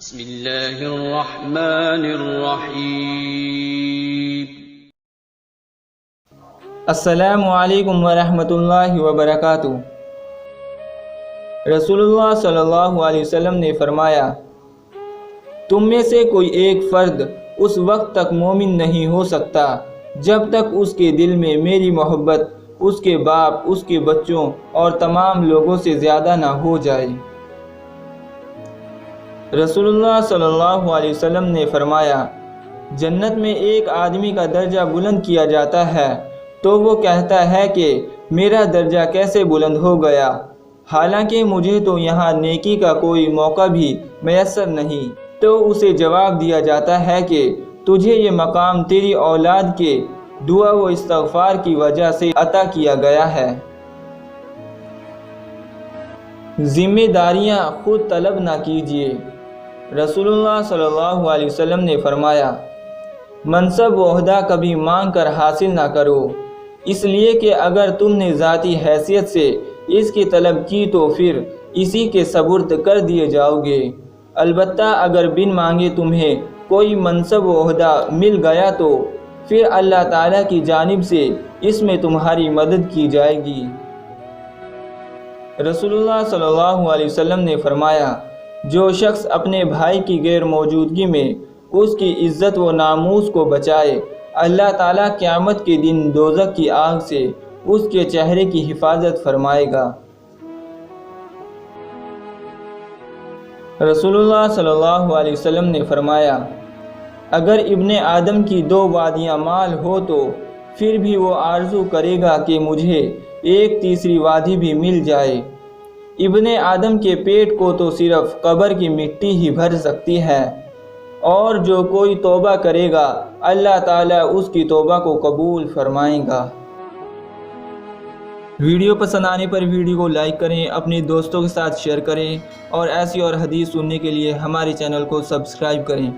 بسم اللہ الرحمن الرحیم۔ السلام علیکم ورحمۃ اللہ وبرکاتہ۔ رسول اللہ صلی اللہ علیہ وسلم نے فرمایا، تم میں سے کوئی ایک فرد اس وقت تک مومن نہیں ہو سکتا جب تک اس کے دل میں میری محبت اس کے باپ، اس کے بچوں اور تمام لوگوں سے زیادہ نہ ہو جائے۔ رسول اللہ صلی اللہ علیہ وسلم نے فرمایا، جنت میں ایک آدمی کا درجہ بلند کیا جاتا ہے تو وہ کہتا ہے کہ میرا درجہ کیسے بلند ہو گیا، حالانکہ مجھے تو یہاں نیکی کا کوئی موقع بھی میسر نہیں۔ تو اسے جواب دیا جاتا ہے کہ تجھے یہ مقام تیری اولاد کے دعا و استغفار کی وجہ سے عطا کیا گیا ہے۔ ذمہ داریاں خود طلب نہ کیجیے۔ رسول اللہ صلی اللہ علیہ وسلم نے فرمایا، منصب و عہدہ کبھی مانگ کر حاصل نہ کرو، اس لیے کہ اگر تم نے ذاتی حیثیت سے اس کی طلب کی تو پھر اسی کے سپرد کر دیے جاؤ گے۔ البتہ اگر بن مانگے تمہیں کوئی منصب و عہدہ مل گیا تو پھر اللہ تعالیٰ کی جانب سے اس میں تمہاری مدد کی جائے گی۔ رسول اللہ صلی اللہ علیہ وسلم نے فرمایا، جو شخص اپنے بھائی کی غیر موجودگی میں اس کی عزت و ناموس کو بچائے، اللہ تعالیٰ قیامت کے دن دوزخ کی آگ سے اس کے چہرے کی حفاظت فرمائے گا۔ رسول اللہ صلی اللہ علیہ وسلم نے فرمایا، اگر ابن آدم کی 2 وادیاں مال ہو تو پھر بھی وہ آرزو کرے گا کہ مجھے ایک تیسری وادی بھی مل جائے۔ ابن آدم کے پیٹ کو تو صرف قبر کی مٹی ہی بھر سکتی ہے، اور جو کوئی توبہ کرے گا اللہ تعالیٰ اس کی توبہ کو قبول فرمائے گا۔ ویڈیو پسند آنے پر ویڈیو کو لائک کریں، اپنے دوستوں کے ساتھ شیئر کریں، اور ایسی اور حدیث سننے کے لیے ہمارے چینل کو سبسکرائب کریں۔